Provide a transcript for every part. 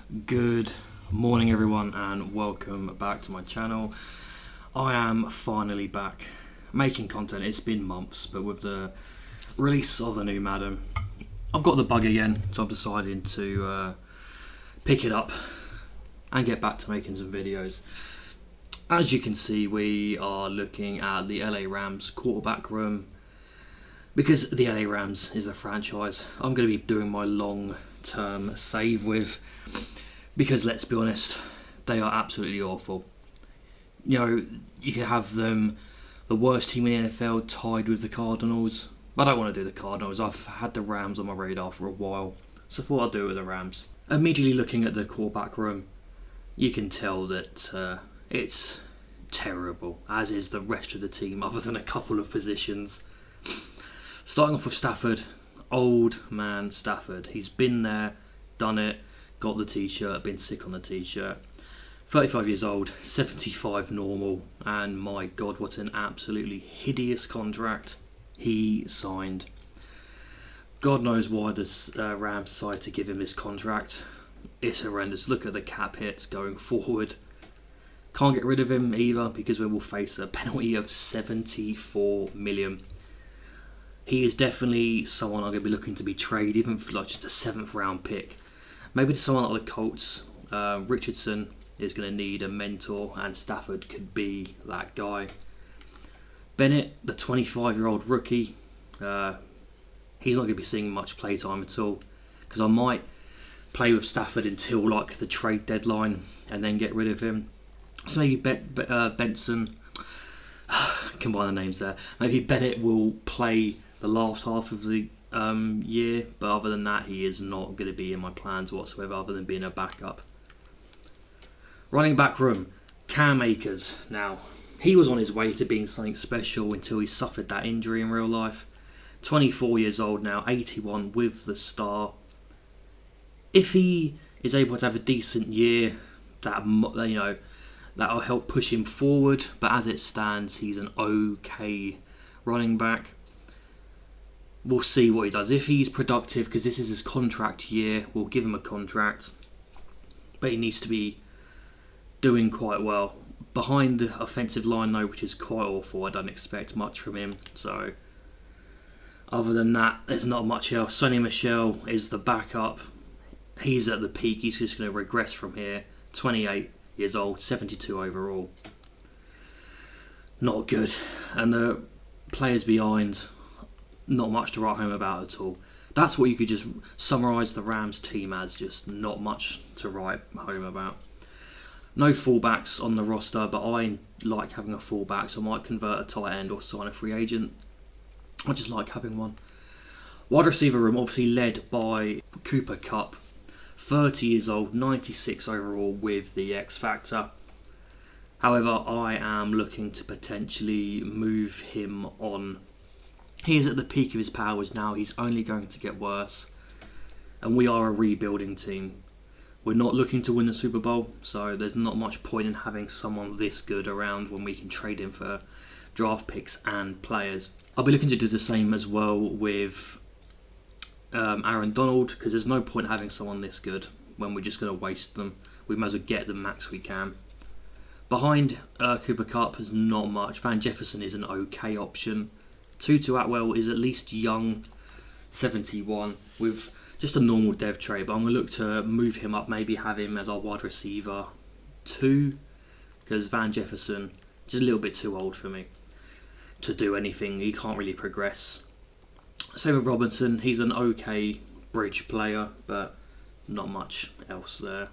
Good morning everyone and welcome back to my channel. I am finally back making content. It's been months, but with the release of the new Madden, I've got the bug again, so I've decided to pick it up and get back to making some videos. As you can see, we are looking at the LA Rams quarterback room because the LA Rams is a franchise I'm going to be doing my long-term save with. Because let's be honest, they are absolutely awful. You know, you could have them, the worst team in the NFL, tied with the Cardinals. But I don't want to do the Cardinals. I've had the Rams on my radar for a while, so I thought I'd do it with the Rams. Immediately looking at the quarterback room, you can tell that it's terrible, as is the rest of the team, other than a couple of positions. Starting off with Stafford, old man Stafford. He's been there, done it. Got the t-shirt, been sick on the t-shirt. 35 years old, 75 normal, and my god, what an absolutely hideous contract he signed. God knows why the Rams decided to give him this contract. It's horrendous. Look at the cap hits going forward. Can't get rid of him either because we will face a penalty of 74 million. He is definitely someone I'm going to be looking to be traded, even for like just a 7th round pick. Maybe to someone like the Colts. Richardson is going to need a mentor, and Stafford could be that guy. Bennett, the 25-year-old rookie, he's not going to be seeing much play time at all, because I might play with Stafford until like the trade deadline and then get rid of him. So maybe Benson, combine the names there. Maybe Bennett will play the last half of the year, but other than that, he is not going to be in my plans whatsoever, other than being a backup. Running back room, Cam Akers. Now, he was on his way to being something special until he suffered that injury in real life. 24 years old now, 81 with the star. If he is able to have a decent year, that'll help push him forward. But as it stands, he's an okay running back. We'll see what he does. If he's productive, because this is his contract year, we'll give him a contract. But he needs to be doing quite well. Behind the offensive line, though, which is quite awful, I don't expect much from him. So, other than that, there's not much else. Sonny Michel is the backup. He's at the peak. He's just going to regress from here. 28 years old, 72 overall. Not good. And the players behind, not much to write home about at all. That's what you could just summarise the Rams team as, just not much to write home about. No fullbacks on the roster, but I like having a fullback, so I might convert a tight end or sign a free agent. I just like having one. Wide receiver room, obviously led by Cooper Kupp. 30 years old, 96 overall with the X Factor. However, I am looking to potentially move him on. He is at the peak of his powers now. He's only going to get worse. And we are a rebuilding team. We're not looking to win the Super Bowl, so there's not much point in having someone this good around when we can trade him for draft picks and players. I'll be looking to do the same as well with Aaron Donald, because there's no point having someone this good when we're just going to waste them. We might as well get the max we can. Behind Cooper Kupp, there's not much. Van Jefferson is an okay option. Tutu Atwell is at least young, 71, with just a normal dev trade, but I'm going to look to move him up, maybe have him as our wide receiver 2, because Van Jefferson is a little bit too old for me to do anything. He can't really progress. Same with Robinson. He's an okay bridge player, but not much else there.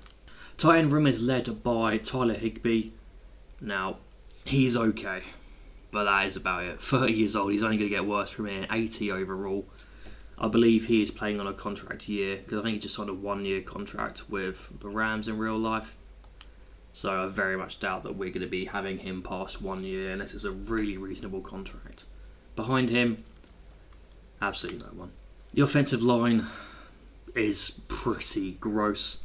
Tight end room is led by Tyler Higbee. Now, he's okay, but that is about it. 30 years old, he's only going to get worse from here. 80 overall. I believe he is playing on a contract year, because I think he just signed a 1-year contract with the Rams in real life. So I very much doubt that we're going to be having him past 1 year unless it's a really reasonable contract. Behind him, absolutely no one. The offensive line is pretty gross.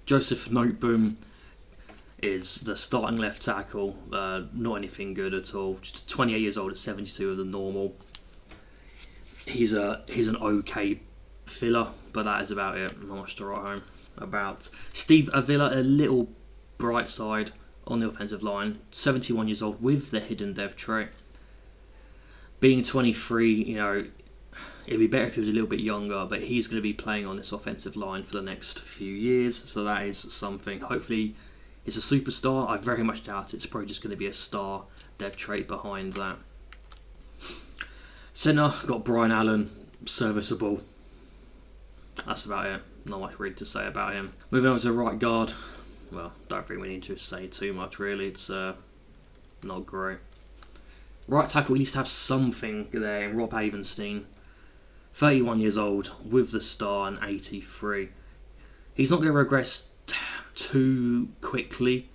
Joseph Noteboom is the starting left tackle. Not anything good at all. Just 28 years old at 72 of the normal. He's an okay filler, but that is about it. Not much to write home. about Steve Avila, a little bright side on the offensive line. 71 years old with the hidden dev trait. Being 23, it'd be better if he was a little bit younger, but he's going to be playing on this offensive line for the next few years, so that is something. Hopefully it's a superstar. I very much doubt it. It's probably just going to be a star dev trait behind that. Centre, got Brian Allen, serviceable. That's about it. Not much really to say about him. Moving on to the right guard. Well, don't think we need to say too much really. It's not great. Right tackle, we used to have something there in Rob Havenstein. 31 years old, with the star and 83. He's not going to regress too quickly,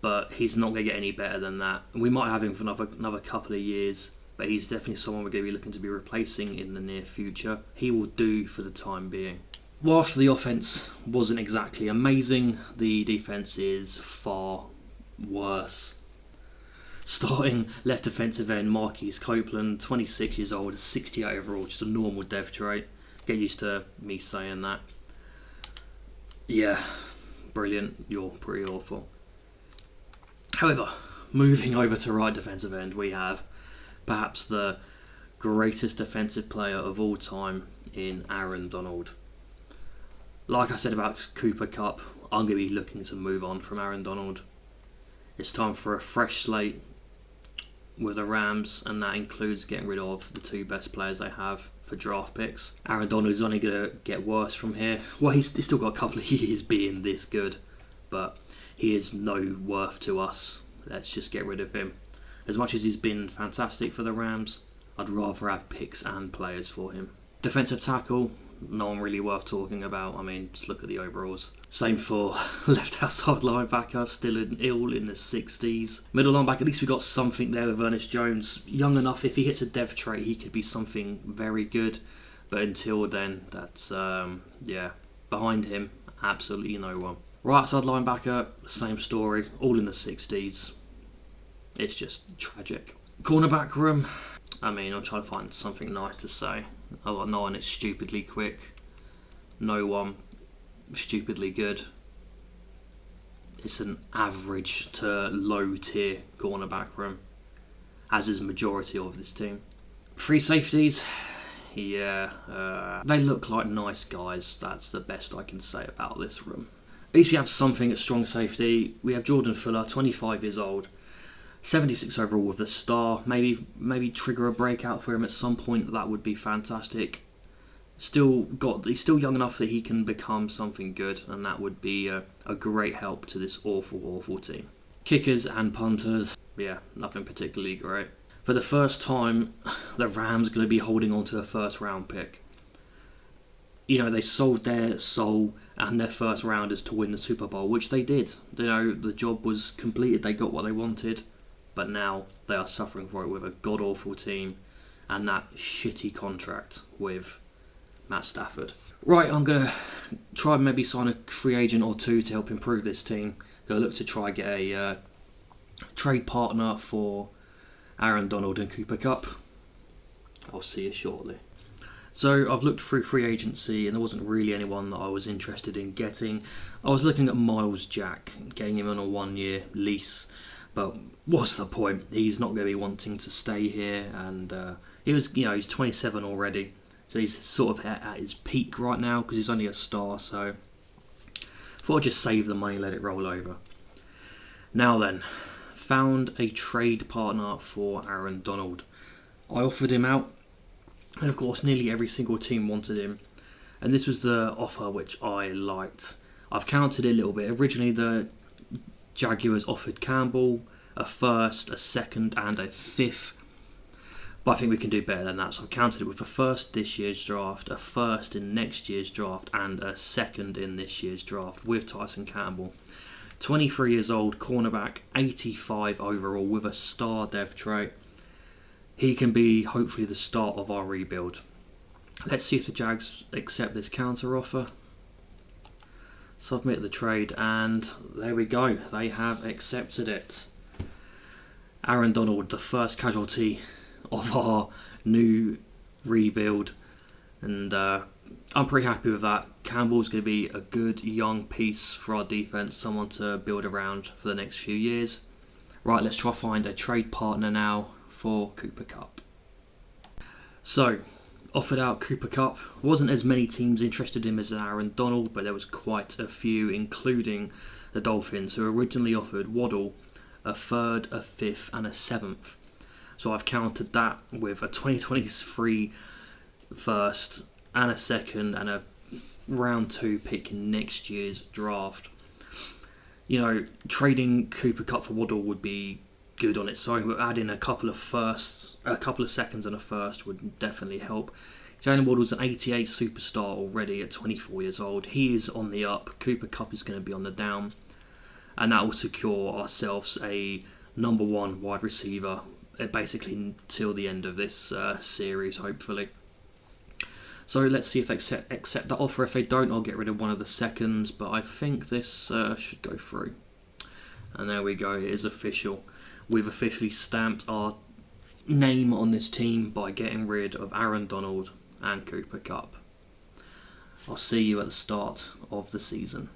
but he's not going to get any better than that. We might have him for another couple of years, but he's definitely someone we're going to be looking to be replacing in the near future. He will do for the time being. Whilst the offense wasn't exactly amazing, the defense is far worse. Starting left defensive end Marquise Copeland, 26 years old, 68 overall, just a normal dev trait. Get used to me saying that. Yeah, brilliant. You're pretty awful. However, moving over to right defensive end, we have perhaps the greatest defensive player of all time in Aaron Donald. Like I said about Cooper Kupp, I'm going to be looking to move on from Aaron Donald. It's time for a fresh slate with the Rams, and that includes getting rid of the two best players they have for draft picks. Aaron Donald is only going to get worse from here. Well, he's still got a couple of years being this good, but he is no worth to us. Let's just get rid of him. As much as he's been fantastic for the Rams, I'd rather have picks and players for him. Defensive tackle, no one really worth talking about. I mean, just look at the overalls. Same for left outside linebacker, still ill in the 60s. Middle linebacker, at least we got something there with Ernest Jones. Young enough, if he hits a dev trait, he could be something very good. But until then, that's, behind him, absolutely no one. Right outside linebacker, same story, all in the 60s. It's just tragic. Cornerback room, I'm trying to find something nice to say. Oh, no one is stupidly quick. No one stupidly good. It's an average to low tier cornerback room, as is majority of this team. Free safeties, they look like nice guys. That's the best I can say about this room. At least we have something at strong safety. We have Jordan Fuller, 25 years old, 76 overall with the star. Maybe trigger a breakout for him at some point. That would be fantastic. He's still young enough that he can become something good, and that would be a great help to this awful team. Kickers and punters, nothing particularly great. For the first time, the Rams are going to be holding on to a first round pick. They sold their soul and their first rounders to win the Super Bowl, which they did. The job was completed. They got what they wanted. But now they are suffering for it with a god-awful team and that shitty contract with Matt Stafford. Right, I'm going to try and maybe sign a free agent or two to help improve this team. Going to look to try and get a trade partner for Aaron Donald and Cooper Kupp. I'll see you shortly. So I've looked through free agency and there wasn't really anyone that I was interested in getting. I was looking at Miles Jack, getting him on a 1-year lease. But what's the point? He's not going to be wanting to stay here, and he's 27 already, so he's sort of at his peak right now because he's only a star. So thought I'd just save the money, let it roll over. Now then, found a trade partner for Aaron Donald. I offered him out, and of course, nearly every single team wanted him, and this was the offer which I liked. I've counted it a little bit. Originally, the Jaguars offered Campbell a first, a second and a fifth, but I think we can do better than that, so I've counted it with a first this year's draft, a first in next year's draft and a second in this year's draft with Tyson Campbell. 23 years old, cornerback, 85 overall with a star dev trait. He can be hopefully the start of our rebuild. Let's see if the Jags accept this counter offer. Submit the trade, and there we go. They have accepted it. Aaron Donald, the first casualty of our new rebuild, and I'm pretty happy with that. Campbell's going to be a good young piece for our defence, someone to build around for the next few years. Right, let's try to find a trade partner now for Cooper Kupp. So, offered out Cooper Kupp. Wasn't as many teams interested in him as Aaron Donald, but there was quite a few, including the Dolphins, who originally offered Waddle a third, a fifth, and a seventh. So I've countered that with a 2023 first and a second and a round 2 pick in next year's draft. You know, trading Cooper Kupp for Waddle would be good on its own, but adding a couple of seconds and a first would definitely help. Jalen Waddle's an 88 superstar already at 24 years old. He is on the up. Cooper Kupp is going to be on the down. And that will secure ourselves a number 1 wide receiver basically until the end of this series, hopefully. So let's see if they accept that offer. If they don't, I'll get rid of one of the seconds, but I think this should go through. And there we go, it is official. We've officially stamped our name on this team by getting rid of Aaron Donald and Cooper Kupp. I'll see you at the start of the season.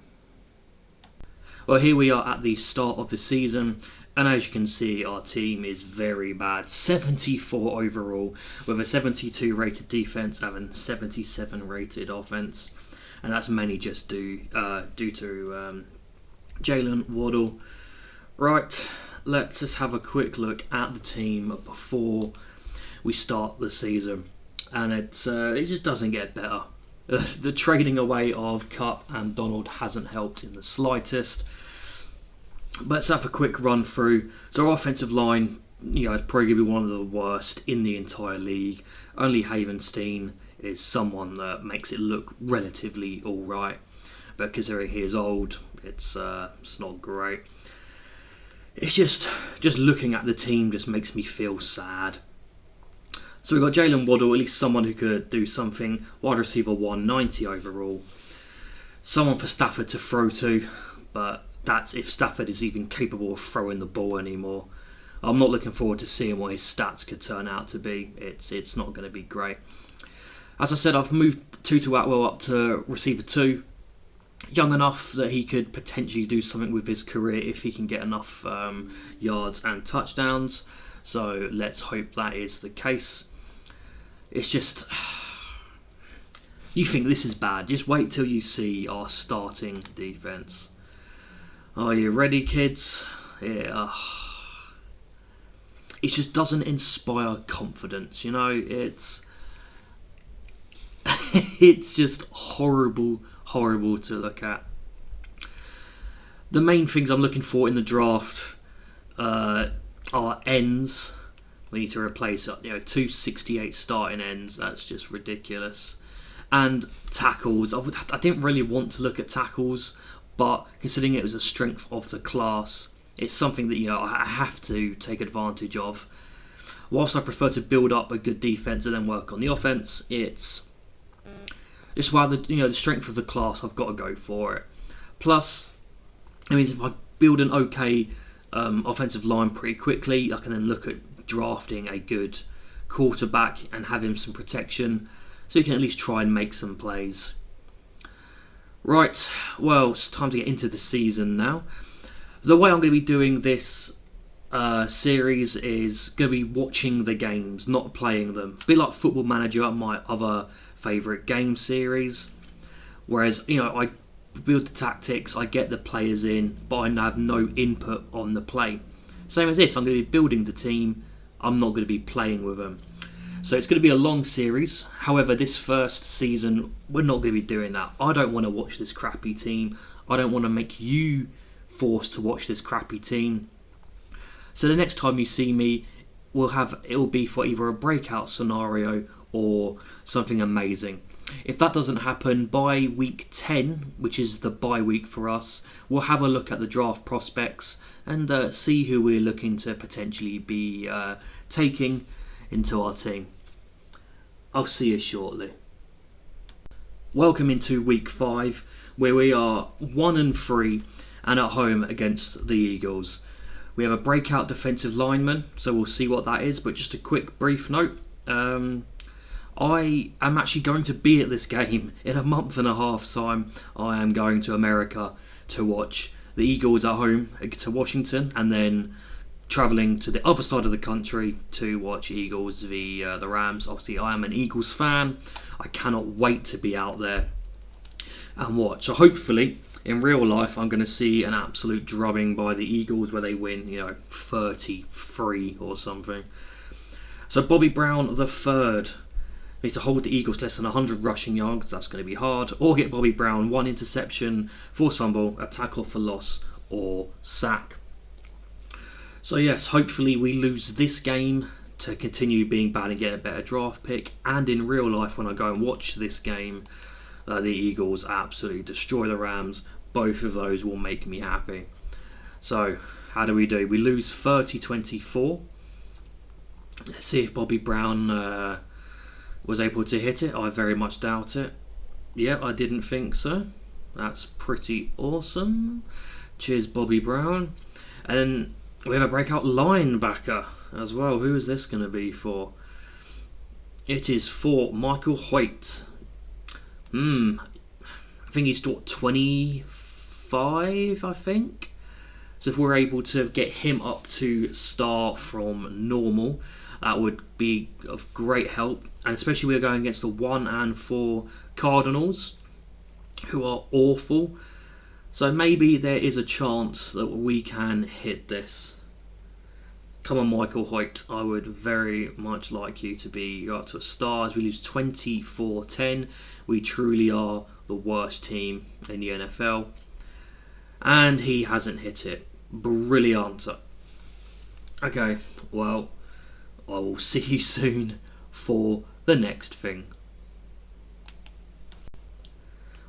Well, here we are at the start of the season, and as you can see, our team is very bad. 74 overall, with a 72 rated defence and a 77 rated offence, and that's mainly just due to Jalen Waddle. Right, let's just have a quick look at the team before we start the season, and it just doesn't get better. The trading away of Kupp and Donald hasn't helped in the slightest. But let's have a quick run through. So our offensive line, is probably going to be one of the worst in the entire league. Only Havenstein is someone that makes it look relatively alright. But considering he is old, it's not great. It's just looking at the team just makes me feel sad. So we've got Jalen Waddle, at least someone who could do something. Wide receiver 190 overall. Someone for Stafford to throw to, but that's if Stafford is even capable of throwing the ball anymore. I'm not looking forward to seeing what his stats could turn out to be. It's not going to be great. As I said, I've moved Tutu Atwell up to receiver 2. Young enough that he could potentially do something with his career if he can get enough yards and touchdowns. So let's hope that is the case. It's just, you think this is bad. Just wait till you see our starting defence. Are you ready, kids? Yeah. It just doesn't inspire confidence, it's it's just horrible to look at. The main things I'm looking for in the draft are ends. We need to replace 268 starting ends. That's just ridiculous. And tackles. I didn't really want to look at tackles, but considering it was a strength of the class, it's something that I have to take advantage of. Whilst I prefer to build up a good defense and then work on the offense, it's just the strength of the class. I've got to go for it. Plus, if I build an okay offensive line pretty quickly, I can then look at drafting a good quarterback and have him some protection, so you can at least try and make some plays. Right, well, it's time to get into the season now. The way I'm going to be doing this series is going to be watching the games, not playing them. A bit like Football Manager, my other favourite game series. Whereas, I build the tactics, I get the players in, but I have no input on the play. Same as this, I'm going to be building the team, I'm not going to be playing with them. So it's going to be a long series. However, this first season, we're not going to be doing that. I don't want to watch this crappy team. I don't want to make you forced to watch this crappy team. So the next time you see me, it will be for either a breakout scenario or something amazing. If that doesn't happen by week 10, which is the bye week for us, we'll have a look at the draft prospects and see who we're looking to potentially be taking into our team. I'll see you shortly. Welcome into week 5, where we are 1-3 and at home against the Eagles. We have a breakout defensive lineman, so we'll see what that is, but just a quick brief note. I am actually going to be at this game in a month and a half time. I am going to America to watch the Eagles at home to Washington, and then travelling to the other side of the country to watch Eagles v the Rams. Obviously, I am an Eagles fan. I cannot wait to be out there and watch. So hopefully, in real life, I'm going to see an absolute drubbing by the Eagles where they win, 33 or something. So Bobby Brown the third needs to hold the Eagles less than 100 rushing yards. That's going to be hard. Or get Bobby Brown 1 interception, forced fumble, a tackle for loss, or sack. So yes, hopefully we lose this game to continue being bad and get a better draft pick. And in real life, when I go and watch this game, the Eagles absolutely destroy the Rams. Both of those will make me happy. So how do? We lose 30-24. Let's see if Bobby Brown was able to hit it. I very much doubt it. Yep, I didn't think so. That's pretty awesome. Cheers, Bobby Brown. And then we have a breakout linebacker as well. Who is this going to be for? It is for Michael Hoyt. I think he's got 25, I think. So if we're able to get him up to star from normal, that would be of great help. And especially we're going against the 1-4 Cardinals, who are awful. So maybe there is a chance that we can hit this. Come on, Michael Hoyt. I would very much like you to go up to a star. As we lose 24-10. We truly are the worst team in the NFL. And he hasn't hit it. Brilliant. Okay, well, I will see you soon for the next thing.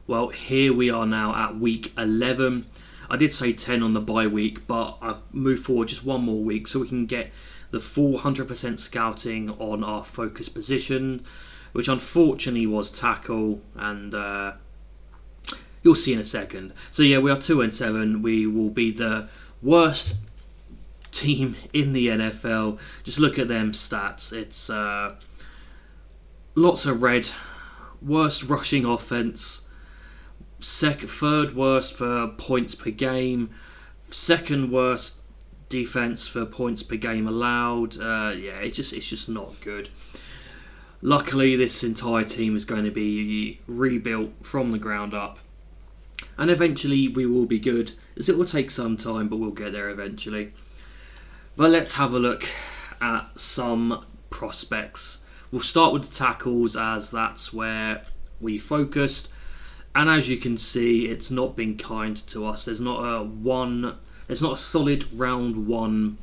Well, here we are now at week 11. I did say 10 on the bye week, but I've moved forward just one more week so we can get the full 100% scouting on our focus position, which unfortunately was tackle, and you'll see in a second. So yeah, we are 2-7. We will be the worst team in the NFL. Just look at them stats. It's lots of red. Worst rushing offense. Third worst for points per game. Second worst defense for points per game allowed. It's just not good. Luckily, this entire team is going to be rebuilt from the ground up, and eventually we will be good. As it will take some time, but we'll get there eventually. But let's have a look at some prospects. We'll start with the tackles, as that's where we focused. And as you can see, it's not been kind to us. There's not a solid round one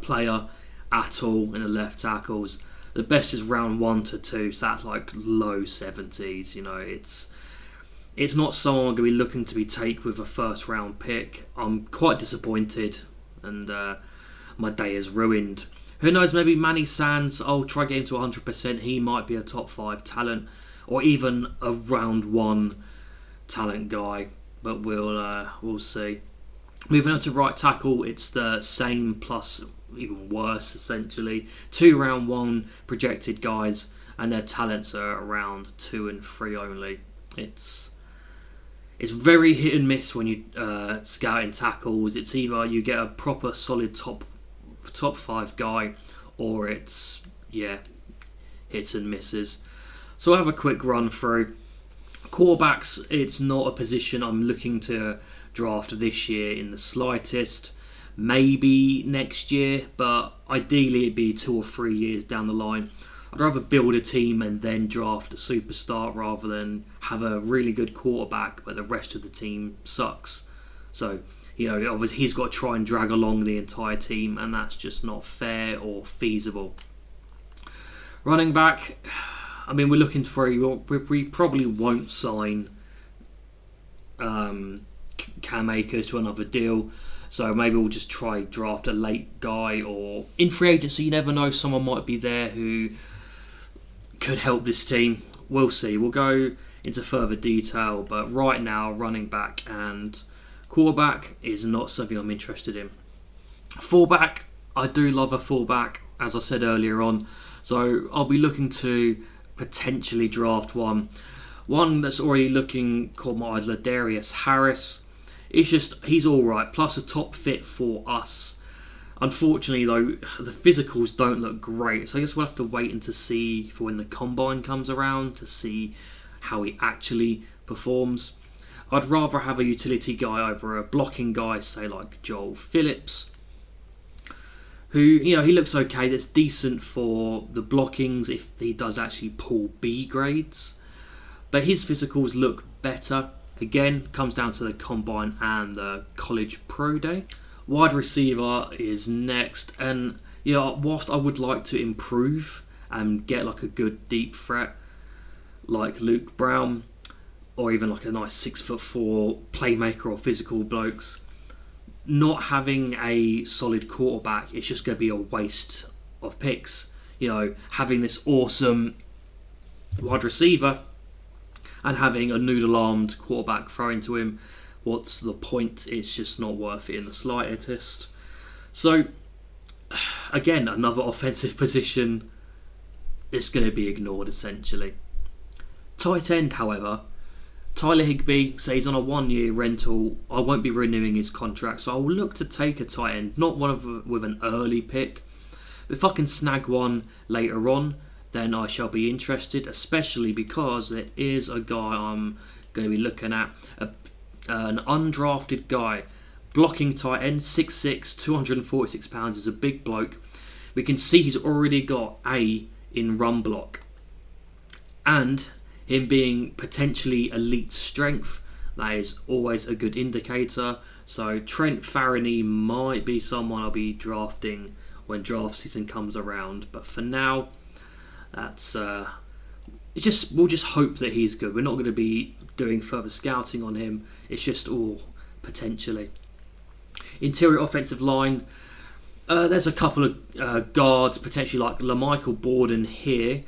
player at all in the left tackles. The best is round 1 to 2, so that's like low 70s. It's not someone I'm going to be looking to take with a first round pick. I'm quite disappointed, and my day is ruined. Who knows, maybe Manny Sands, I'll try to get him to 100%. He might be a top 5 talent, or even a round 1 talent guy, but we'll see. Moving on to right tackle, it's the same plus even worse essentially. 2 round 1 projected guys, and their talents are around 2 and 3 only. It's very hit and miss when you scouting tackles. It's either you get a proper solid top 5 guy, or it's hits and misses. So I'll have a quick run through. Quarterbacks, it's not a position I'm looking to draft this year in the slightest. Maybe next year, but ideally it'd be 2 or 3 years down the line. I'd rather build a team and then draft a superstar rather than have a really good quarterback but the rest of the team sucks. So, obviously he's got to try and drag along the entire team, and that's just not fair or feasible. Running back, we're looking for we probably won't sign Cam Akers to another deal. So maybe we'll just try draft a late guy, or in free agency, you never know, someone might be there who could help this team. We'll see. We'll go into further detail, but right now, running back and quarterback is not something I'm interested in. Fullback, I do love a fullback, as I said earlier on. So I'll be looking to potentially draft one. One that's already looking caught my eye, Ladarius Harris. He's alright, plus a top fit for us. Unfortunately though, the physicals don't look great, so I guess we'll have to wait and to see for when the combine comes around to see how he actually performs. I'd rather have a utility guy over a blocking guy, say like Joel Phillips, who, he looks okay, that's decent for the blockings if he does actually pull B grades. But his physicals look better. Again, comes down to the combine and the college pro day. Wide receiver is next, and whilst I would like to improve and get like a good deep threat like Luke Brown, or even like a nice 6'4" playmaker or physical blokes, not having a solid quarterback, it's just going to be a waste of picks. Having this awesome wide receiver and having a noodle-armed quarterback thrown to him, what's the point? It's just not worth it in the slightest. So, again, another offensive position is going to be ignored, essentially. Tight end, however, Tyler Higbee, so he's on a 1-year rental. I won't be renewing his contract, so I'll look to take a tight end, not with an early pick. If I can snag one later on, then I shall be interested, especially because there is a guy I'm going to be looking at, an undrafted guy, blocking tight end, 6'6", 246 pounds, is a big bloke. We can see he's already got A in run block, and him being potentially elite strength, that is always a good indicator. So Trent Farrany might be someone I'll be drafting when draft season comes around, but for now, we'll just hope that he's good. We're not going to be doing further scouting on him. It's just all potentially. Interior offensive line, there's a couple of guards potentially like LaMichael Borden here,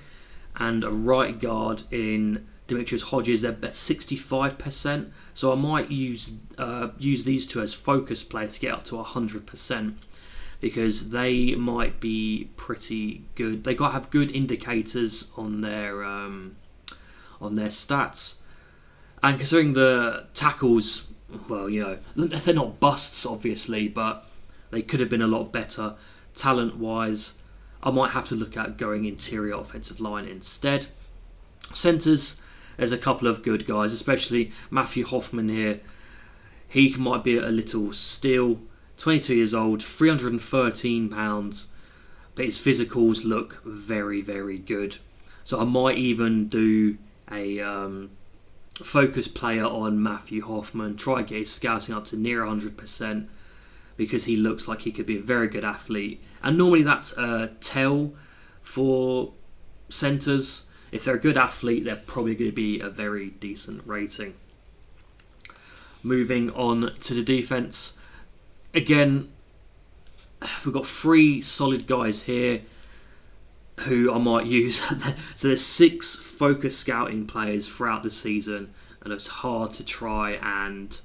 and a right guard in Demetrius Hodges. They're at 65%, so I might use these two as focus players to get up to 100%, because they might be pretty good. They got to have good indicators on their stats, and considering the tackles, well, they're not busts obviously, but they could have been a lot better talent-wise. I might have to look at going interior offensive line instead. Centres, there's a couple of good guys, especially Matthew Hoffman here. He might be a little steal. 22 years old, 313 pounds, but his physicals look very, very good. So I might even do a focus player on Matthew Hoffman, try to get his scouting up to near 100%, because he looks like he could be a very good athlete. And normally that's a tell for centres. If they're a good athlete, they're probably going to be a very decent rating. Moving on to the defence. Again, we've got 3 solid guys here who I might use. So there's 6 focus scouting players throughout the season, and it's hard to try and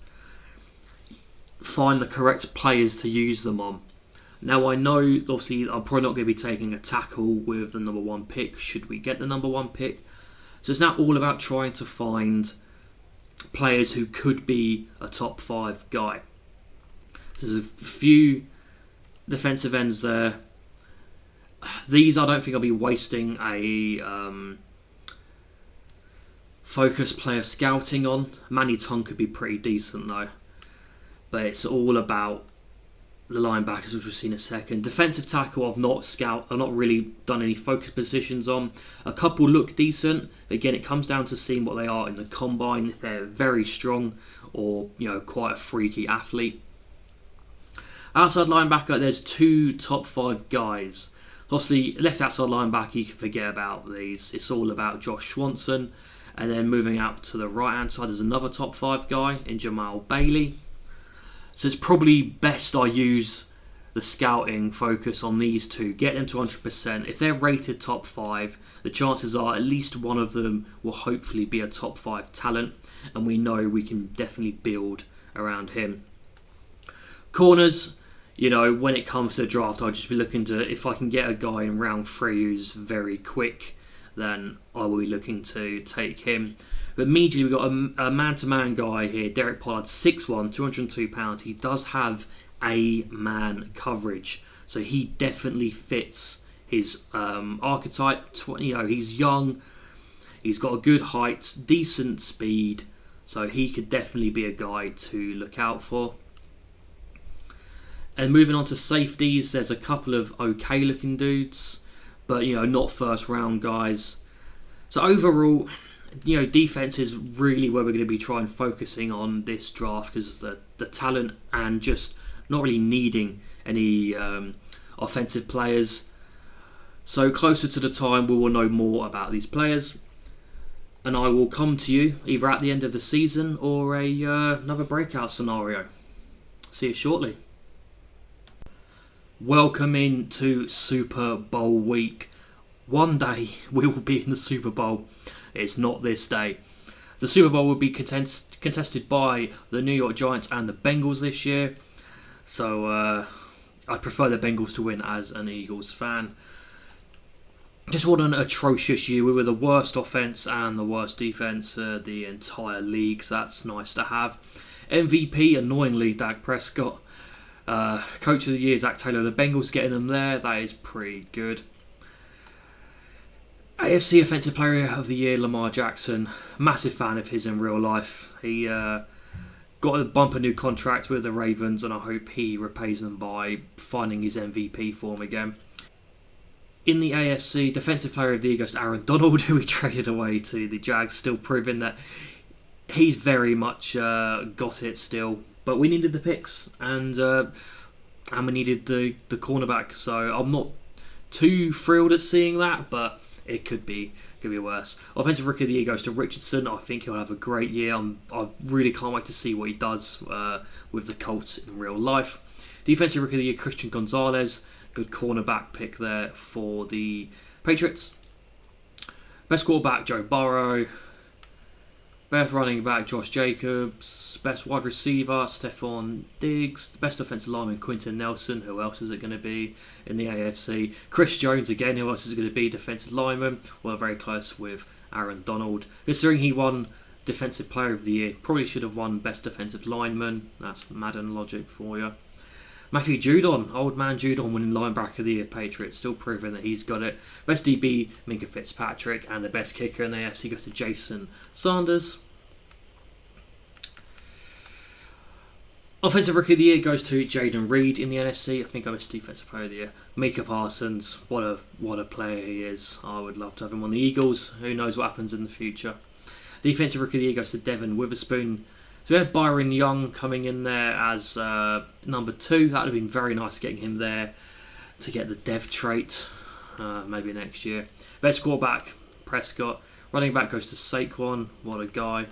find the correct players to use them on. Now I know, obviously, I'm probably not going to be taking a tackle with the number 1 pick, should we get the number 1 pick. So it's now all about trying to find players who could be a top 5 guy. So there's a few defensive ends there. These I don't think I'll be wasting a focus player scouting on. Manny Tong could be pretty decent though. But it's all about the linebackers, which we'll see in a second. Defensive tackle, I've not really done any focus positions on. A couple look decent. Again, it comes down to seeing what they are in the combine. If they're very strong or quite a freaky athlete. Outside linebacker, there's 2 top 5 guys. Obviously, left outside linebacker, you can forget about these. It's all about Josh Swanson. And then moving out to the right hand side, there's another top 5 guy in Jamal Bailey. So it's probably best I use the scouting focus on these 2, get them to 100%. If they're rated top 5, the chances are at least one of them will hopefully be a top 5 talent, and we know we can definitely build around him. Corners, when it comes to the draft, I'll just be looking to, if I can get a guy in round 3 who's very quick, then I will be looking to take him. But immediately we've got a man-to-man guy here, Derek Pollard, 6'1", 202 pounds. He does have A-man coverage, so he definitely fits his archetype. He's young, he's got a good height, decent speed, so he could definitely be a guy to look out for. And moving on to safeties, there's a couple of okay looking dudes, but not first round guys. So overall, defense is really where we're going to be focusing on this draft, because the talent and just not really needing any offensive players. So closer to the time, we will know more about these players, and I will come to you either at the end of the season or another breakout scenario. See you shortly. Welcome into Super Bowl week. One day we will be in the Super Bowl. It's not this day. The Super Bowl will be contested by the New York Giants and the Bengals this year. So I prefer the Bengals to win as an Eagles fan. Just what an atrocious year. We were the worst offense and the worst defense the entire league. So that's nice to have. MVP, annoyingly, Dak Prescott. Coach of the Year, Zach Taylor. The Bengals getting them there. That is pretty good. AFC Offensive Player of the Year, Lamar Jackson. Massive fan of his in real life. He got a bumper new contract with the Ravens, and I hope he repays them by finding his MVP form again. In the AFC, Defensive Player of the Year goes to Aaron Donald, who we traded away to the Jags, still proving that he's very much got it still. But we needed the picks, and we needed the cornerback. So I'm not too thrilled at seeing that, but it could be worse. Offensive Rookie of the Year goes to Richardson. I think he'll have a great year. I really can't wait to see what he does with the Colts in real life. Defensive Rookie of the Year, Christian Gonzalez. Good cornerback pick there for the Patriots. Best quarterback, Joe Burrow. Best running back, Josh Jacobs. Best wide receiver, Stephon Diggs. Best offensive lineman, Quentin Nelson. Who else is it going to be in the AFC? Chris Jones again. Who else is it going to be? Defensive lineman. Well, very close with Aaron Donald. Considering he won Defensive Player of the Year, probably should have won Best Defensive Lineman. That's Madden logic for you. Matthew Judon, old man Judon, winning linebacker of the year, Patriots, still proving that he's got it. Best DB, Minkah Fitzpatrick, and the best kicker in the AFC goes to Jason Sanders. Offensive Rookie of the Year goes to Jaden Reed in the NFC. I think I'm his Defensive Player of the Year. Micah Parsons, what a player he is. I would love to have him on the Eagles. Who knows what happens in the future. Defensive Rookie of the Year goes to Devin Witherspoon. So we had Byron Young coming in there as number 2. That would have been very nice getting him there to get the dev trait maybe next year. Best quarterback, Prescott. Running back goes to Saquon. What a guy.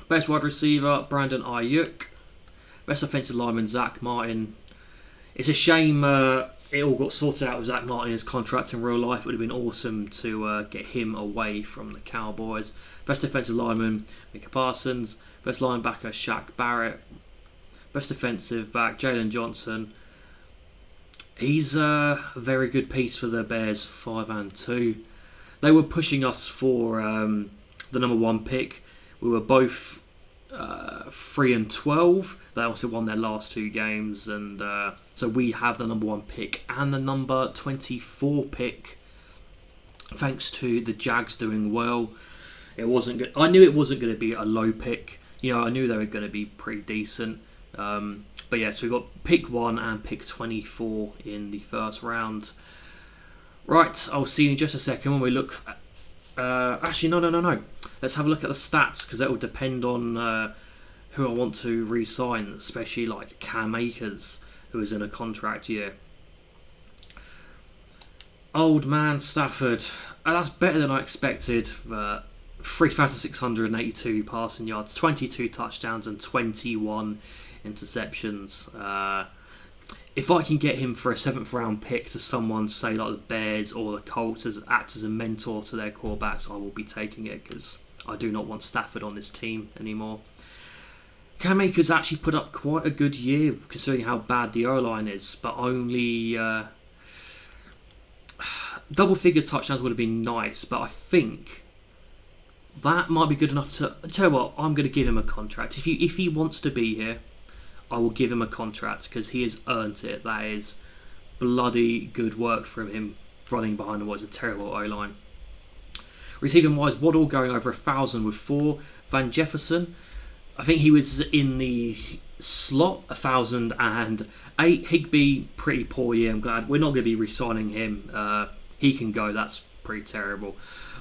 Best wide receiver, Brandon Ayuk. Best offensive lineman, Zach Martin. It's a shame it all got sorted out with Zach Martin, his contract in real life. It would have been awesome to get him away from the Cowboys. Best defensive lineman, Micah Parsons. Best linebacker, Shaq Barrett. Best defensive back, Jalen Johnson. He's a very good piece for the Bears, 5-2. They were pushing us for the number 1 pick. We were both 3-12. They also won their last 2 games, and so we have the number 1 pick and the number 24 pick. Thanks to the Jags doing well, it wasn't good. I knew it wasn't going to be a low pick. I knew they were going to be pretty decent. But yeah, so we got pick 1 and pick 24 in the first round. Right, I'll see you in just a second when we look. Actually, no. Let's have a look at the stats, because that will depend on who I want to re-sign, especially like Cam Akers, who is in a contract year. Old man Stafford, that's better than I expected. 3,682 passing yards, 22 touchdowns and 21 interceptions. If I can get him for a 7th round pick to someone, say like the Bears or the Colts, act as a mentor to their quarterbacks, I will be taking it, because I do not want Stafford on this team anymore. Cam Akers actually put up quite a good year considering how bad the O-line is, but only double figure touchdowns would have been nice, but I think that might be good enough to tell you what, I'm going to give him a contract. If he wants to be here, I will give him a contract because he has earned it. That is bloody good work from him running behind what is a terrible O-line. Receiving wise, Waddle going over 1,000 with 4. Van Jefferson, I think he was in the slot, 1,008. Higbee, pretty poor year. I'm glad we're not going to be re-signing him. He can go. That's pretty terrible.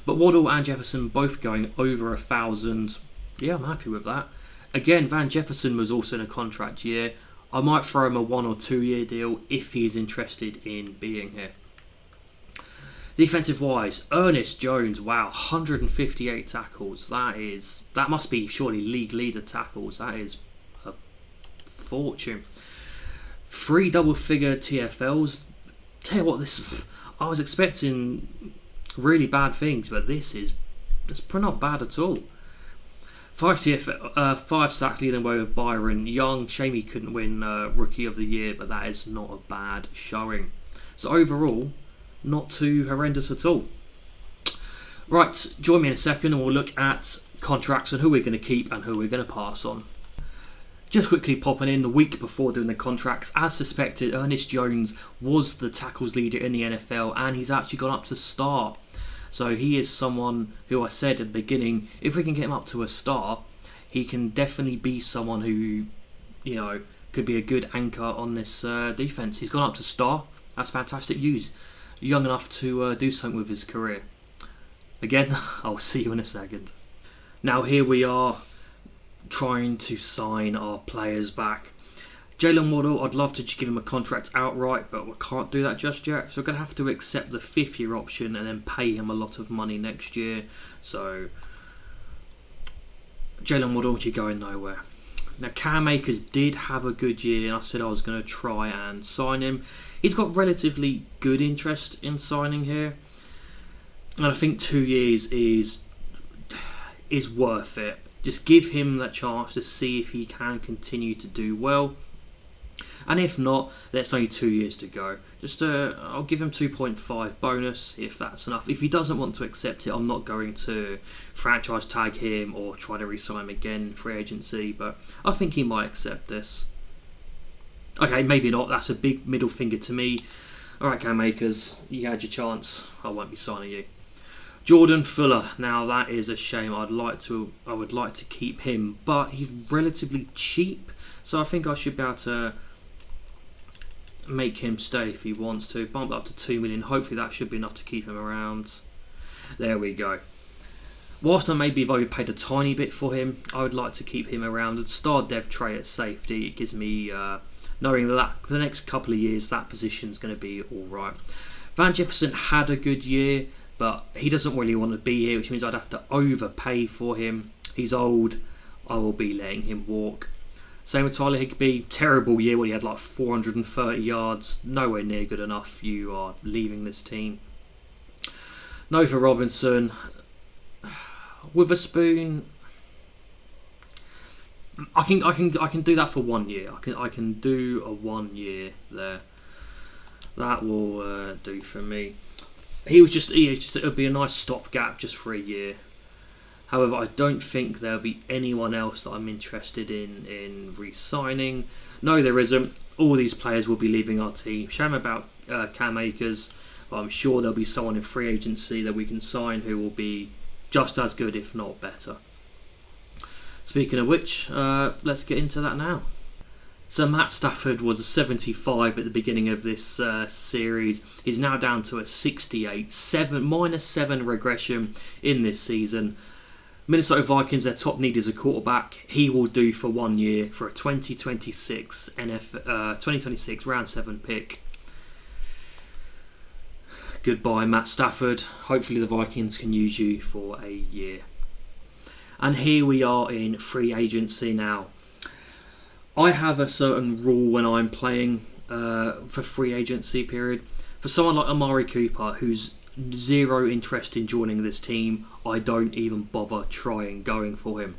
But Waddle and Jefferson both going over 1,000. Yeah, I'm happy with that. Again, Van Jefferson was also in a contract year. I might throw him a 1 or 2 year deal if he is interested in being here. Defensive wise, Ernest Jones, wow, 158 tackles. That must be surely league leader tackles. That is a fortune. 3 double figure TFLs. Tell you what, I was expecting really bad things, but that's not bad at all. 5 sacks leading away with Byron Young. Shame he couldn't win Rookie of the Year, but that is not a bad showing. So overall, not too horrendous at all. Right, join me in a second and we'll look at contracts and who we're going to keep and who we're going to pass on. Just quickly popping in, the week before doing the contracts, as suspected, Ernest Jones was the tackles leader in the NFL and he's actually gone up to star. So he is someone who I said at the beginning, if we can get him up to a star, he can definitely be someone who, could be a good anchor on this defense. He's gone up to star. That's fantastic news. Young enough to do something with his career. Again, I'll see you in a second. Now here we are trying to sign our players back. Jalen Waddle, I'd love to just give him a contract outright, but we can't do that just yet. So we're going to have to accept the 5th year option and then pay him a lot of money next year. So Jalen Waddle, you're going nowhere. Now Cam Akers did have a good year and I said I was going to try and sign him. He's got relatively good interest in signing here. And I think 2 years is worth it. Just give him that chance to see if he can continue to do well. And if not, there's only 2 years to go. I'll give him 2.5 bonus if that's enough. If he doesn't want to accept it, I'm not going to franchise tag him or try to re-sign him again in free agency. But I think he might accept this. Okay, maybe not. That's a big middle finger to me. Alright, Cam Akers, you had your chance. I won't be signing you. Jordan Fuller. Now that is a shame. I would like to keep him, but he's relatively cheap. So I think I should be able to make him stay if he wants to. Bump up to 2 million. Hopefully that should be enough to keep him around. There we go. Whilst I maybe have overpaid a tiny bit for him, I would like to keep him around and start Dev Trey at safety. It gives me knowing that for the next couple of years that position's going to be alright. Van Jefferson had a good year, but he doesn't really want to be here, which means I'd have to overpay for him. He's old. I will be letting him walk. Same with Tyler Higbee. Terrible year where he had like 430 yards. Nowhere near good enough. You are leaving this team. Nova Robinson. Witherspoon. I can do that for 1 year. I can do a 1 year there. That will do for me. It would be a nice stopgap just for a year. However, I don't think there'll be anyone else that I'm interested in re-signing. No, there isn't. All these players will be leaving our team. Shame about Cam Akers, but I'm sure there'll be someone in free agency that we can sign who will be just as good, if not better. Speaking of which, let's get into that now. So Matt Stafford was a 75 at the beginning of this series. He's now down to a 68, -7 regression in this season. Minnesota Vikings, their top need is a quarterback. He will do for 1 year for a 2026 round 7 pick. Goodbye, Matt Stafford. Hopefully the Vikings can use you for a year. And here we are in free agency now. I have a certain rule when I'm playing for free agency period. For someone like Amari Cooper, who's zero interest in joining this team, I don't even bother trying going for him.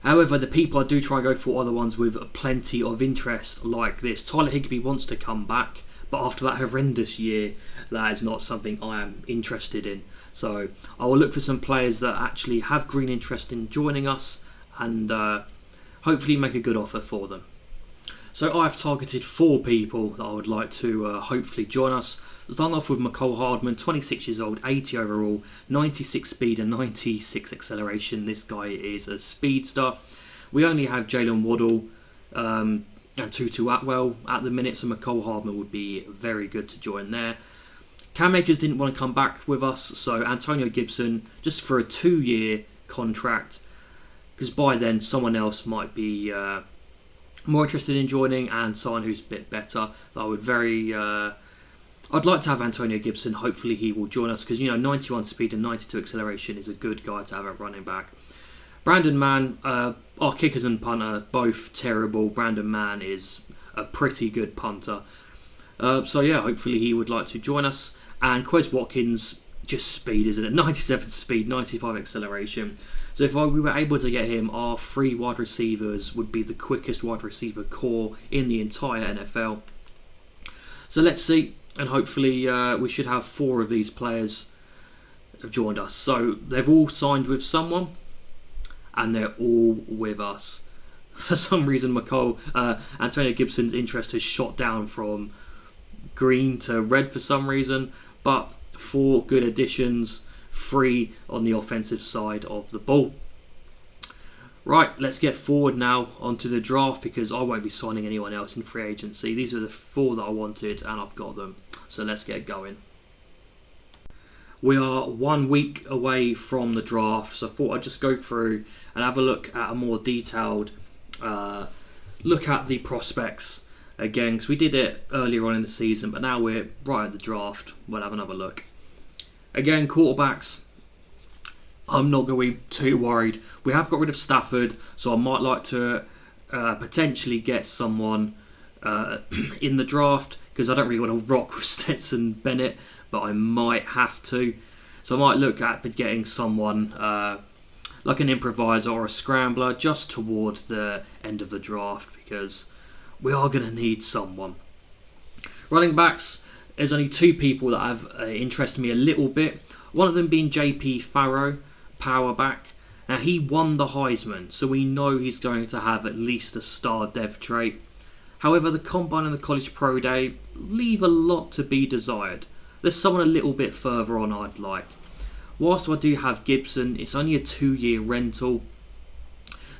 However, the people I do try and go for are the ones with plenty of interest like this. Tyler Higbee wants to come back, but after that horrendous year, that is not something I am interested in. So I will look for some players that actually have green interest in joining us and hopefully make a good offer for them. So I've targeted 4 people that I would like to hopefully join us. Starting off with McCole Hardman, 26 years old, 80 overall, 96 speed and 96 acceleration. This guy is a speedster. We only have Jalen Waddle and Tutu Atwell at the minute, so McCole Hardman would be very good to join there. Cam Akers didn't want to come back with us, so Antonio Gibson, just for a 2-year contract, because by then someone else might be more interested in joining and someone who's a bit better. I'd like to have Antonio Gibson. Hopefully he will join us because 91 speed and 92 acceleration is a good guy to have at running back. Brandon Mann, our kickers and punter both terrible. Brandon Mann is a pretty good punter. Hopefully he would like to join us. And Quez Watkins, just speed, isn't it? 97 speed, 95 acceleration. So if we were able to get him, our 3 wide receivers would be the quickest wide receiver core in the entire NFL. So let's see, and hopefully we should have 4 of these players have joined us. So they've all signed with someone, and they're all with us. For some reason, Antonio Gibson's interest has shot down from green to red for some reason, but 4 good additions. 3 on the offensive side of the ball. Right, let's get forward now onto the draft because I won't be signing anyone else in free agency. These are the 4 that I wanted and I've got them. So let's get going. We are 1 week away from the draft, so I thought I'd just go through and have a look at a more detailed look at the prospects again, because we did it earlier on in the season, but now we're right at the draft. We'll have another look. Again, quarterbacks, I'm not going to be too worried. We have got rid of Stafford, so I might like to potentially get someone in the draft, because I don't really want to rock with Stetson Bennett, but I might have to. So I might look at getting someone like an improviser or a scrambler just toward the end of the draft, because we are going to need someone. Running backs, there's only 2 people that have interested me a little bit. One of them being JP Farrow, power back. Now he won the Heisman, so we know he's going to have at least a star dev trait. However, the Combine and the College Pro Day leave a lot to be desired. There's someone a little bit further on I'd like. Whilst I do have Gibson, it's only a 2-year rental,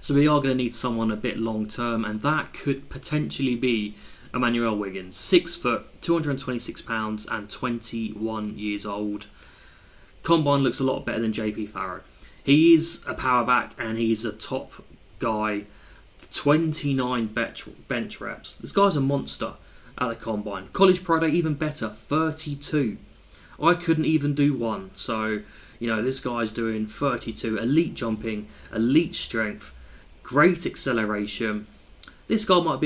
so we are going to need someone a bit long term, and that could potentially be Emmanuel Wiggins, 6 foot, 226 pounds and 21 years old. Combine looks a lot better than JP Farrow. He is a power back and he's a top guy. 29 bench reps. This guy's a monster at the Combine. College Pro Day even better, 32. I couldn't even do 1. So, this guy's doing 32. Elite jumping, elite strength, great acceleration. This guy might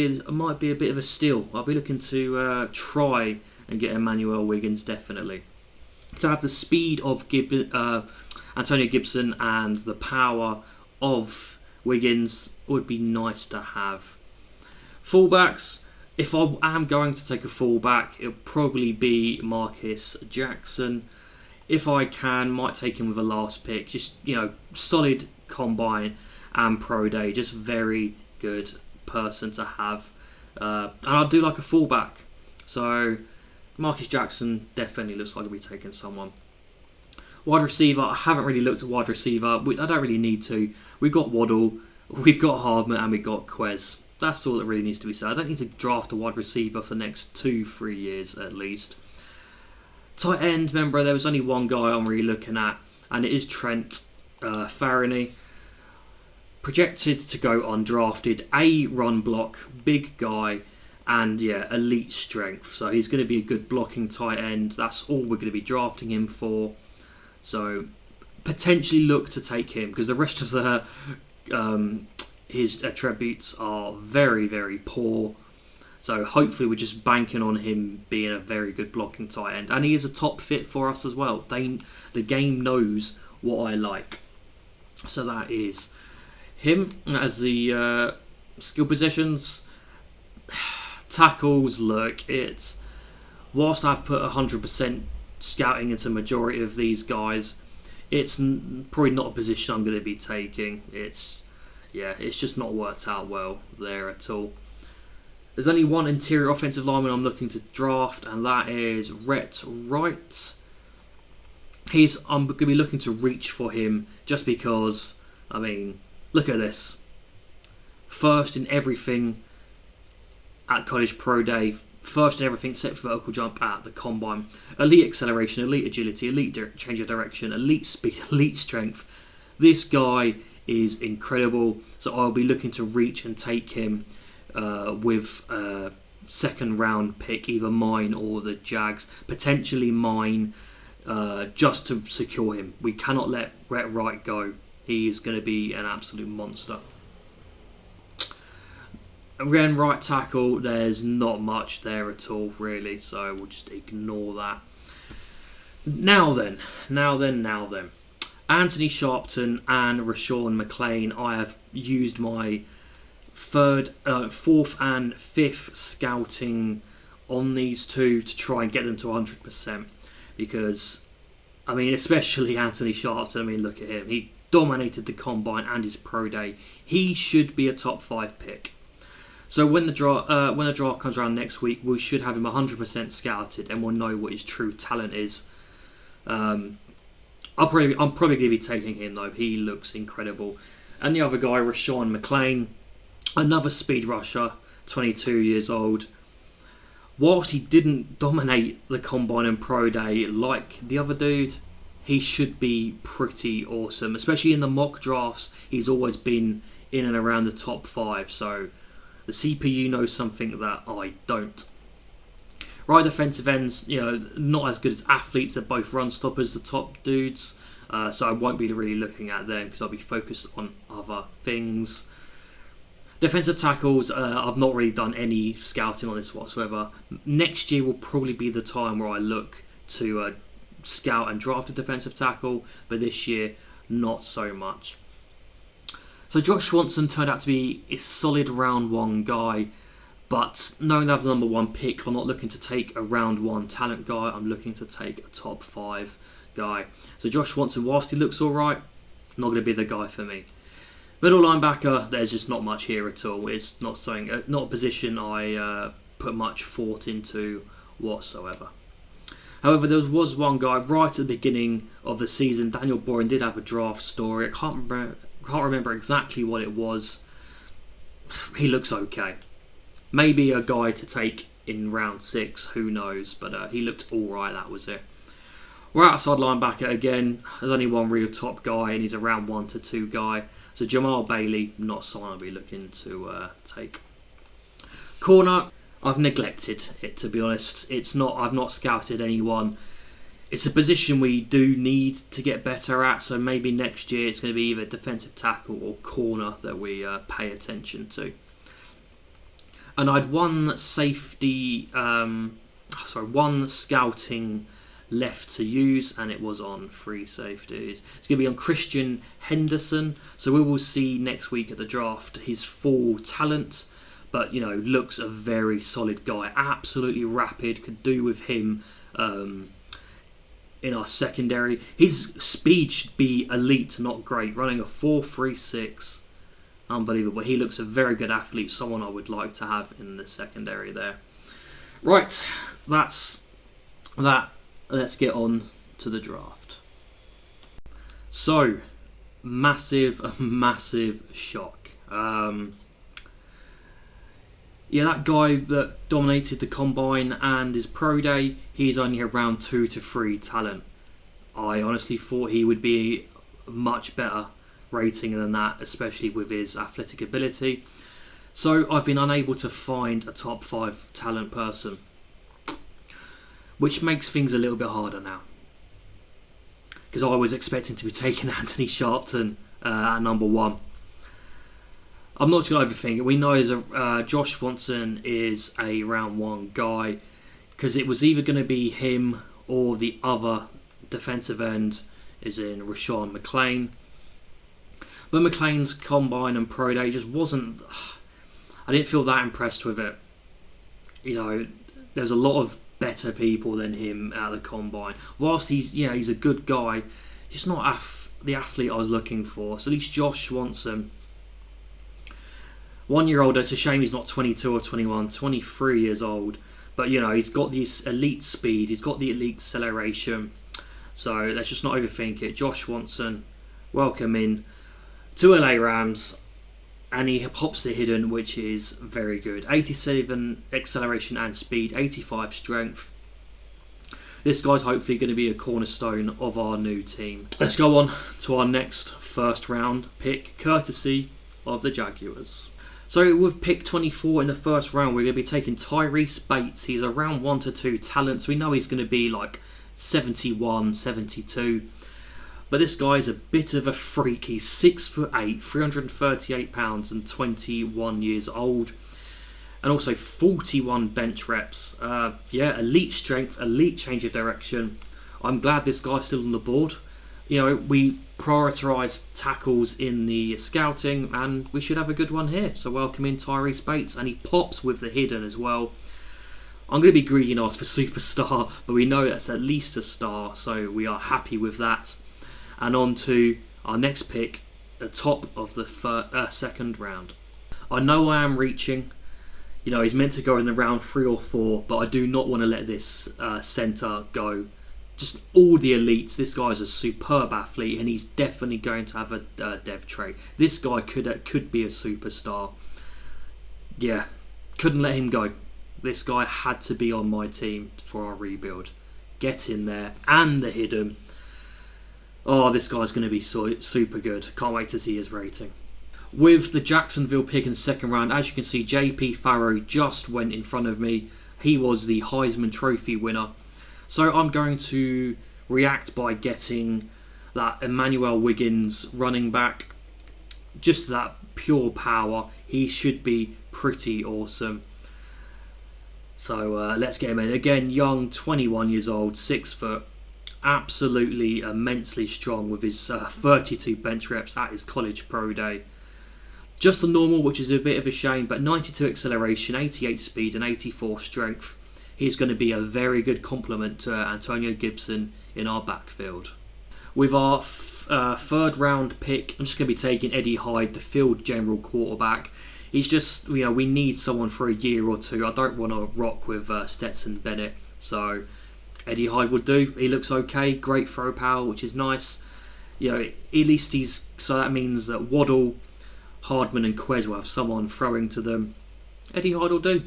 be a bit of a steal. I'll be looking to try and get Emmanuel Wiggins definitely. To have the speed of Antonio Gibson and the power of Wiggins would be nice to have. Fullbacks, if I am going to take a fullback, it'll probably be Marcus Jackson. If I can, might take him with a last pick. Just, solid Combine and Pro Day. Just very good person to have. And I do like a fullback. So Marcus Jackson definitely looks like he'll be taking someone. Wide receiver, I haven't really looked at wide receiver. I don't really need to. We've got Waddle, we've got Hardman, and we've got Quez. That's all that really needs to be said. I don't need to draft a wide receiver for the next 2-3 years at least. Tight end, remember, there was only one guy I'm really looking at, and it is Trent Farney. Projected to go undrafted, a run block, big guy, and elite strength. So he's going to be a good blocking tight end. That's all we're going to be drafting him for. So potentially look to take him, because the rest of his attributes are very, very poor. So hopefully we're just banking on him being a very good blocking tight end. And he is a top fit for us as well. The game knows what I like. So that is him as the skill positions. Tackles, look, it's whilst I've put 100% scouting into the majority of these guys, it's probably not a position I'm going to be taking. It's just not worked out well there at all. There's only one interior offensive lineman I'm looking to draft, and that is Rhett Wright. I'm going to be looking to reach for him just because, I mean, look at this. First in everything at College Pro Day, first in everything except for vertical jump at the Combine. Elite acceleration, elite agility, elite change of direction, elite speed, elite strength. This guy is incredible, so I'll be looking to reach and take him with a second round pick, either mine or the Jags. Potentially mine, just to secure him. We cannot let Rhett Wright go. He is going to be an absolute monster. Again, right tackle, there's not much there at all, really, so we'll just ignore that. Now then. Anthony Sharpton and Rashawn McLean. I have used my fourth and fifth scouting on these two to try and get them to 100%. Because, I mean, especially Anthony Sharpton, I mean, look at him. He dominated the Combine and his Pro Day. He should be a top 5 pick. So when the draft comes around next week, we should have him 100% scouted, and we'll know what his true talent is. I'm probably going to be taking him though. He looks incredible. And the other guy, Rashawn McLean, another speed rusher, 22 years old. Whilst he didn't dominate the Combine and Pro Day like the other dude, he should be pretty awesome. Especially in the mock drafts, he's always been in and around the top 5. So the CPU knows something that I don't. Right defensive ends, not as good as athletes. They're both run stoppers, the top dudes. So I won't be really looking at them because I'll be focused on other things. Defensive tackles, I've not really done any scouting on this whatsoever. Next year will probably be the time where I look to scout and draft a defensive tackle, but this year, not so much. So Josh Swanson turned out to be a solid round 1 guy, but knowing that I have the number 1 pick, I'm not looking to take a round 1 talent guy, I'm looking to take a top 5 guy. So Josh Swanson, whilst he looks alright, not going to be the guy for me. Middle linebacker, there's just not much here at all. It's not a position I put much thought into whatsoever. However, there was one guy right at the beginning of the season. Daniel Boren did have a draft story. I can't remember exactly what it was. He looks okay. Maybe a guy to take in round 6, who knows, but he looked alright, that was it. We're outside linebacker again. There's only one real top guy, and he's a round 1 to 2 guy. So Jamal Bailey, not someone I'll be looking to take. Corner, I've neglected it, to be honest. I've not scouted anyone. It's a position we do need to get better at, so maybe next year it's going to be either defensive tackle or corner that we pay attention to. And I'd one scouting left to use, and it was on free safeties. It's going to be on Christian Henderson, so we will see next week at the draft his full talent, but looks a very solid guy, absolutely rapid. Could do with him in our secondary. His speed should be elite, not great, running a 4.36. Unbelievable. He looks a very good athlete, someone I would like to have in the secondary there. Right, that's that. Let's get on to the draft. So, massive shock. That guy that dominated the Combine and his Pro Day, he's only a round 2 to 3 talent. I honestly thought he would be much better rating than that, especially with his athletic ability. So I've been unable to find a top 5 talent person, which makes things a little bit harder now. Because I was expecting to be taking Anthony Sharpton at number 1. I'm not going to overthink it. We know Josh Swanson is a round 1 guy, because it was either going to be him or the other defensive end, is in Rashawn McLean. But McLean's combine and pro day just wasn't. I didn't feel that impressed with it. You know, there's a lot of better people than him at the combine. Whilst he's a good guy, he's not the athlete I was looking for. So at least Josh Swanson, 1 year old. It's a shame he's not 22 or 21, 23 years old. But he's got this elite speed. He's got the elite acceleration. So let's just not overthink it. Josh Swanson, welcome in to LA Rams. And he pops the hidden, which is very good. 87 acceleration and speed, 85 strength. This guy's hopefully going to be a cornerstone of our new team. Let's go on to our next first round pick, courtesy of the Jaguars. So with pick 24 in the first round, we're going to be taking Tyrese Bates. He's a round 1 to 2 talent, so we know he's going to be like 71, 72. But this guy's a bit of a freak. He's 6'8", 338 pounds and 21 years old. And also 41 bench reps. Elite strength, elite change of direction. I'm glad this guy's still on the board. We prioritise tackles in the scouting, and we should have a good one here. So welcome in Tyrese Bates, and he pops with the hidden as well. I'm going to be greedy and ask for superstar, but we know that's at least a star, so we are happy with that. And on to our next pick, the top of the second round. I know I am reaching. He's meant to go in the round 3 or 4, but I do not want to let this centre go. Just all the elites. This guy's a superb athlete, and he's definitely going to have a dev trait. This guy could be a superstar. Yeah, couldn't let him go. This guy had to be on my team for our rebuild. Get in there, and the hidden. Oh, this guy's going to be super good. Can't wait to see his rating. With the Jacksonville pick in the second round, as you can see, JP Farrow just went in front of me. He was the Heisman Trophy winner. So I'm going to react by getting that Emmanuel Wiggins running back. Just that pure power. He should be pretty awesome. So let's get him in. Again, young, 21 years old, 6 foot. Absolutely immensely strong with his 32 bench reps at his college pro day. Just the normal, which is a bit of a shame, but 92 acceleration, 88 speed and 84 strength. He's going to be a very good complement to Antonio Gibson in our backfield. With our third round pick, I'm just going to be taking Eddie Hyde, the field general quarterback. He's just, we need someone for a year or two. I don't want to rock with Stetson Bennett, so Eddie Hyde would do. He looks okay, great throw power, which is nice. At least so that means that Waddle, Hardman and Quez will have someone throwing to them. Eddie Hyde will do.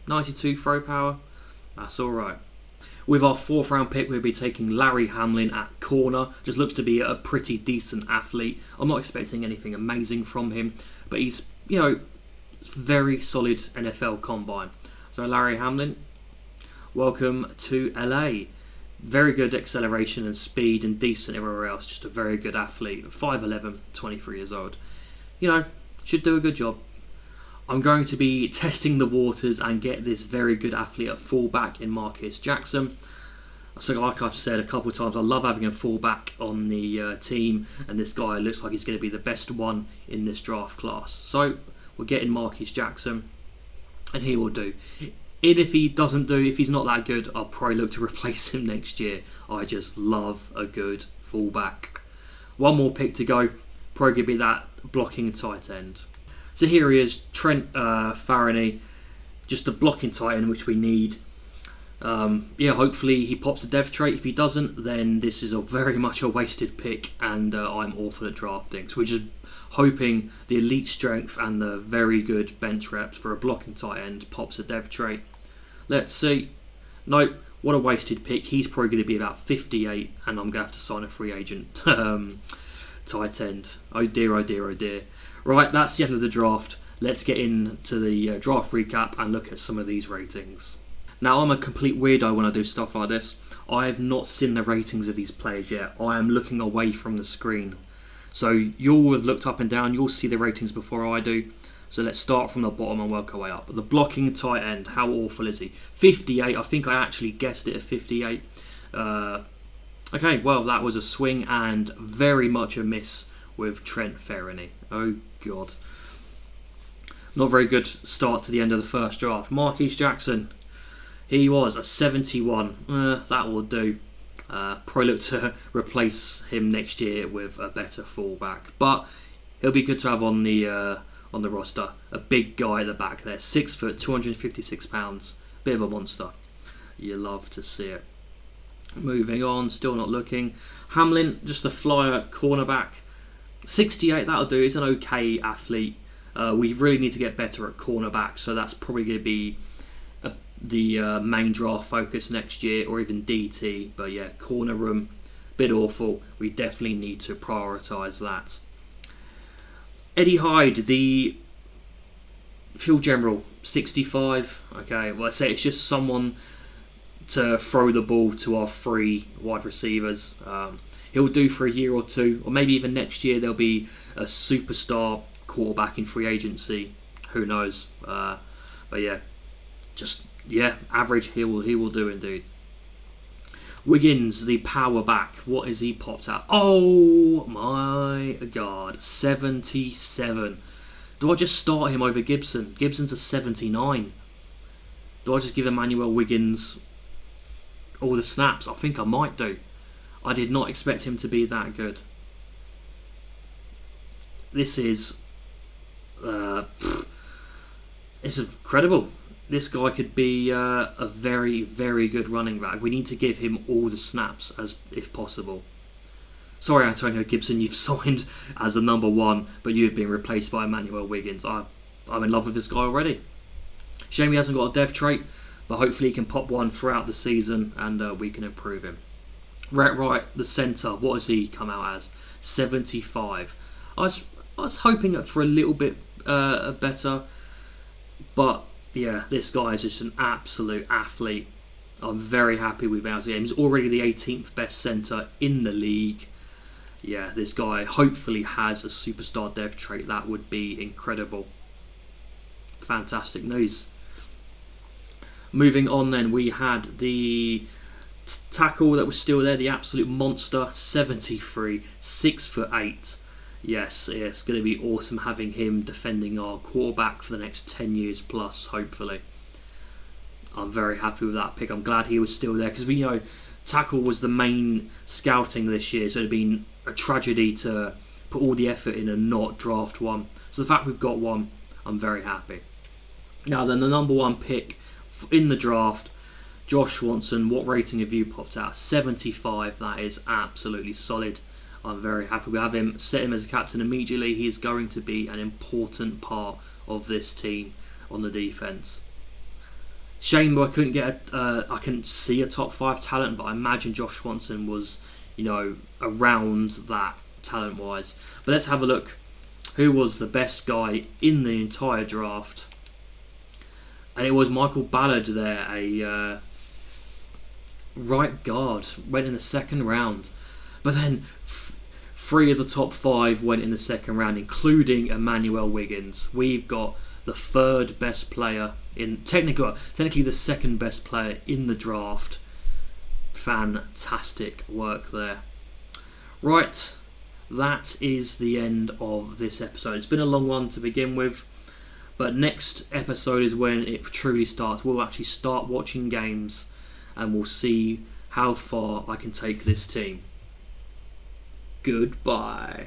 92 throw power, that's alright. With our fourth round pick, we'll be taking Larry Hamlin at corner. Just looks to be a pretty decent athlete. I'm not expecting anything amazing from him, but he's, very solid NFL combine. So Larry Hamlin, welcome to LA. Very good acceleration and speed and decent everywhere else. Just a very good athlete. 5'11", 23 years old. Should do a good job. I'm going to be testing the waters and get this very good athlete at fullback in Marcus Jackson. So like I've said a couple of times, I love having a fullback on the team, and this guy looks like he's going to be the best one in this draft class. So we're getting Marcus Jackson, and he will do. And if he doesn't do, if he's not that good, I'll probably look to replace him next year. I just love a good fullback. One more pick to go. Probably going to be that blocking tight end. So here he is, Trent Faraney, just a blocking tight end which we need. Hopefully he pops a dev trait. If he doesn't, then this is very much a wasted pick, and I'm awful at drafting. So we're just hoping the elite strength and the very good bench reps for a blocking tight end pops a dev trait. Let's see. Nope, what a wasted pick. He's probably going to be about 58, and I'm going to have to sign a free agent tight end. Oh dear, oh dear, oh dear. Right, that's the end of the draft. Let's get into the draft recap and look at some of these ratings. Now, I'm a complete weirdo when I do stuff like this. I have not seen the ratings of these players yet. I am looking away from the screen. So you'll have looked up and down. You'll see the ratings before I do. So let's start from the bottom and work our way up. The blocking tight end, how awful is he? 58, I think I actually guessed it at 58. Okay, well, that was a swing and very much a miss with Trent Ferroni. Oh God. Not very good start to the end of the first draft. Marquise Jackson, he was a 71. That will do. Probably look to replace him next year with a better fullback. But he'll be good to have on the roster. A big guy at the back there. 6 foot, 256 pounds. Bit of a monster. You love to see it. Moving on, still not looking. Hamlin, just a flyer cornerback. 68, that'll do. He's an okay athlete. We really need to get better at cornerback, so that's probably going to be the main draft focus next year, or even DT. But yeah, corner room, bit awful. We definitely need to prioritise that. Eddie Hyde, the field general, 65. Okay, well, I say it's just someone to throw the ball to our 3 wide receivers. He'll do for a year or 2, or maybe even next year there'll be a superstar quarterback in free agency. Who knows? But yeah, average. He will do indeed. Wiggins, the power back. What is he popped at? Oh my God, 77. Do I just start him over Gibson? Gibson's a 79. Do I just give Emmanuel Wiggins all the snaps? I think I might do. I did not expect him to be that good. This is it's incredible. This guy could be a very, very good running back. We need to give him all the snaps as if possible. Sorry, Antonio Gibson, you've signed as the number 1, but you've been replaced by Emmanuel Wiggins. I'm in love with this guy already. Shame he hasn't got a dev trait, but hopefully he can pop one throughout the season and we can improve him. Right, the centre, what has he come out as? 75. I was hoping for a little bit better, but yeah, this guy is just an absolute athlete. I'm very happy with him. He's already the 18th best centre in the league. Yeah, this guy hopefully has a superstar dev trait. That would be incredible. Fantastic news. Moving on then, we had the tackle that was still there, the absolute monster, 73, 6'8". Yes, it's going to be awesome having him defending our quarterback for the next 10 years plus, hopefully. I'm very happy with that pick. I'm glad he was still there, because we know tackle was the main scouting this year, so it'd been a tragedy to put all the effort in and not draft one. So the fact we've got one, I'm very happy. Now then, the number 1 pick in the draft, Josh Swanson. What rating have you popped out? 75. That is absolutely solid. I'm very happy we have him. Set him as a captain immediately. He is going to be an important part of this team on the defence. Shame I couldn't get I couldn't see a top 5 talent, but I imagine Josh Swanson was, around that talent wise. But let's have a look. Who was the best guy in the entire draft? And it was Michael Ballard there, a right guard. Went in the second round. But then 3 of the top 5 went in the second round, including Emmanuel Wiggins. We've got the 3rd best player technically the 2nd best player in the draft. Fantastic work there. Right, that is the end of this episode. It's been a long one to begin with, but next episode is when it truly starts. We'll actually start watching games and we'll see how far I can take this team. Goodbye.